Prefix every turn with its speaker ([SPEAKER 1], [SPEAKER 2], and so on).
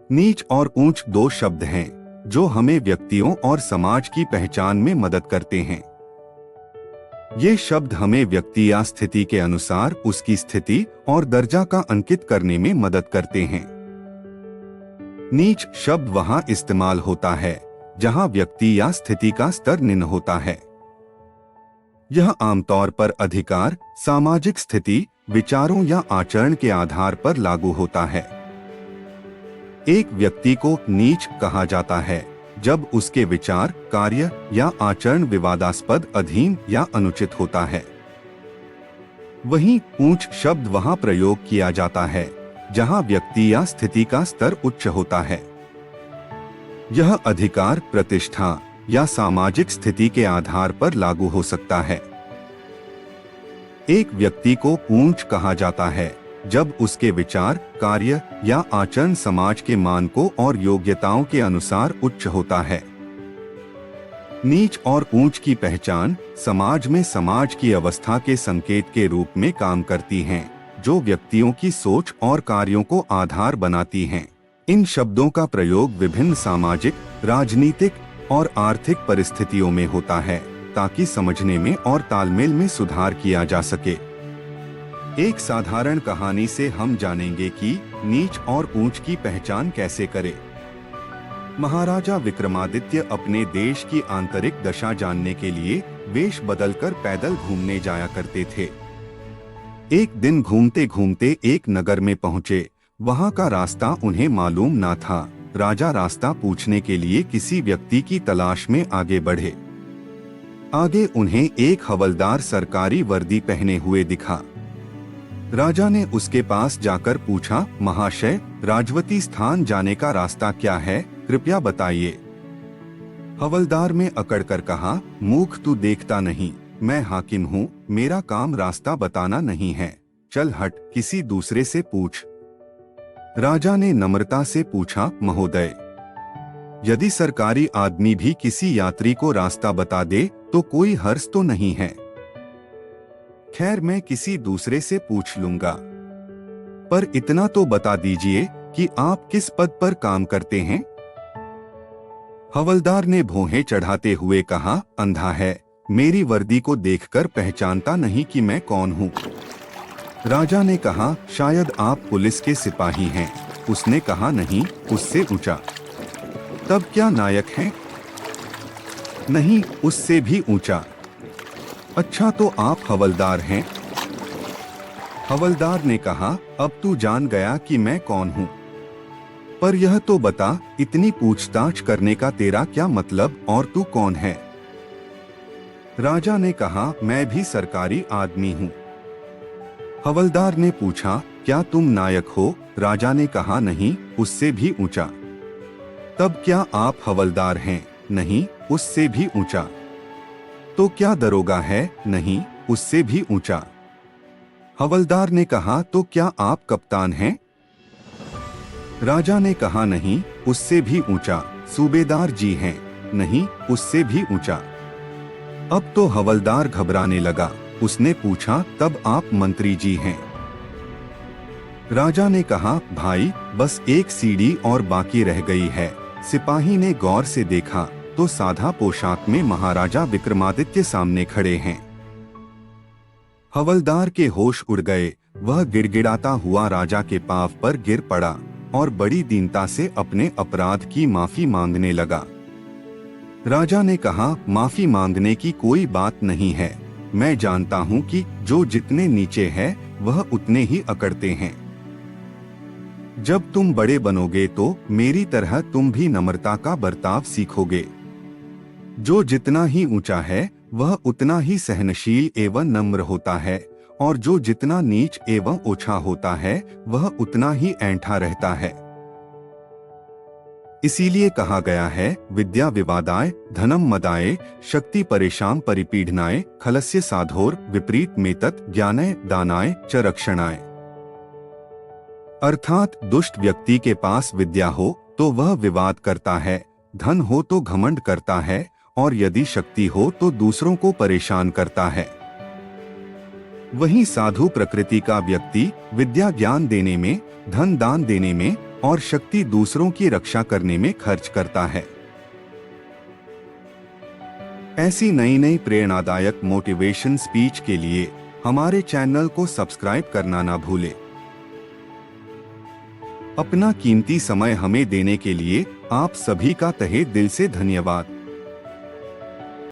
[SPEAKER 1] नीच और ऊंच दो शब्द हैं जो हमें व्यक्तियों और समाज की पहचान में मदद करते हैं। ये शब्द हमें व्यक्ति या स्थिति के अनुसार उसकी स्थिति और दर्जा का अंकित करने में मदद करते हैं। नीच शब्द वहां इस्तेमाल होता है जहां व्यक्ति या स्थिति का स्तर निम्न होता है। यह आमतौर पर अधिकार, सामाजिक स्थिति, विचारों या आचरण के आधार पर लागू होता है। एक व्यक्ति को नीच कहा जाता है जब उसके विचार, कार्य या आचरण विवादास्पद, अधीन या अनुचित होता है। वहीं ऊंच शब्द वहां प्रयोग किया जाता है जहां व्यक्ति या स्थिति का स्तर उच्च होता है। यह अधिकार, प्रतिष्ठा या सामाजिक स्थिति के आधार पर लागू हो सकता है। एक व्यक्ति को ऊंच कहा जाता है जब उसके विचार, कार्य या आचरण समाज के मानकों और योग्यताओं के अनुसार उच्च होता है। नीच और ऊंच की पहचान समाज में समाज की अवस्था के संकेत के रूप में काम करती हैं, जो व्यक्तियों की सोच और कार्यों को आधार बनाती हैं। इन शब्दों का प्रयोग विभिन्न सामाजिक, राजनीतिक और आर्थिक परिस्थितियों में होता है ताकि समझने में और तालमेल में सुधार किया जा सके। एक साधारण कहानी से हम जानेंगे कि नीच और ऊंच की पहचान कैसे करें। महाराजा विक्रमादित्य अपने देश की आंतरिक दशा जानने के लिए वेश बदलकर पैदल घूमने जाया करते थे। एक दिन घूमते घूमते एक नगर में पहुंचे। वहां का रास्ता उन्हें मालूम ना था। राजा रास्ता पूछने के लिए किसी व्यक्ति की तलाश में आगे बढ़े। आगे उन्हें एक हवलदार सरकारी वर्दी पहने हुए दिखा। राजा ने उसके पास जाकर पूछा, महाशय, राजवती स्थान जाने का रास्ता क्या है, कृपया बताइए। हवलदार में अकड़कर कहा, मूर्ख, तू देखता नहीं, मैं हाकिम हूँ, मेरा काम रास्ता बताना नहीं है, चल हट, किसी दूसरे से पूछ। राजा ने नम्रता से पूछा, महोदय, यदि सरकारी आदमी भी किसी यात्री को रास्ता बता दे तो कोई हर्ज तो नहीं है। खैर, मैं किसी दूसरे से पूछ लूंगा, पर इतना तो बता दीजिए कि आप किस पद पर काम करते हैं। हवलदार ने भौहें चढ़ाते हुए कहा, अंधा है, मेरी वर्दी को देखकर पहचानता नहीं कि मैं कौन हूँ। राजा ने कहा, शायद आप पुलिस के सिपाही हैं। उसने कहा, नहीं, उससे ऊंचा। तब क्या नायक हैं? नहीं, उससे भी ऊंचा। अच्छा, तो आप हवलदार हैं? हवलदार ने कहा, अब तू जान गया कि मैं कौन हूँ। पर यह तो बता, इतनी पूछताछ करने का तेरा क्या मतलब और तू कौन है? राजा ने कहा, मैं भी सरकारी आदमी हूँ। हवलदार ने पूछा, क्या तुम नायक हो? राजा ने कहा, नहीं, उससे भी ऊंचा। तब क्या आप हवलदार हैं? नहीं, उससे भी ऊंचा। तो क्या दरोगा है? नहीं, उससे भी ऊंचा। हवलदार ने कहा, तो क्या आप कप्तान हैं? राजा ने कहा, नहीं, उससे भी ऊंचा। सूबेदार जी हैं? नहीं, उससे भी ऊंचा। अब तो हवलदार घबराने लगा। उसने पूछा, तब आप मंत्री जी हैं? राजा ने कहा, भाई, बस एक सीढ़ी और बाकी रह गई है। सिपाही ने गौर से देखा तो सादा पोशाक में महाराजा विक्रमादित्य सामने खड़े हैं। हवलदार के होश उड़ गए। वह गिड़गिड़ाता हुआ राजा के पांव पर गिर पड़ा और बड़ी दीनता से अपने अपराध की माफी मांगने लगा। राजा ने कहा, माफी मांगने की कोई बात नहीं है। मैं जानता हूँ कि जो जितने नीचे है वह उतने ही अकड़ते हैं। जब तुम बड़े बनोगे तो मेरी तरह तुम भी नम्रता का बर्ताव सीखोगे। जो जितना ही ऊंचा है वह उतना ही सहनशील एवं नम्र होता है, और जो जितना नीच एवं ओछा होता है वह उतना ही ऐंठा रहता है। इसीलिए कहा गया है, विद्या विवादाय धनम मदाय शक्ति परेशान परिपीडनाय खलस्य साधोर विपरीत मेतत ज्ञानय दानाय च रक्षणाय। अर्थात दुष्ट व्यक्ति के पास विद्या हो तो वह विवाद करता है, धन हो तो घमंड करता है, और यदि शक्ति हो तो दूसरों को परेशान करता है। वहीं साधु प्रकृति का व्यक्ति विद्या ज्ञान देने में, धन दान देने में और शक्ति दूसरों की रक्षा करने में खर्च करता है। ऐसी नई नई प्रेरणादायक मोटिवेशन स्पीच के लिए हमारे चैनल को सब्सक्राइब करना ना भूलें। अपना कीमती समय हमें देने के लिए आप सभी का तहे दिल से धन्यवाद।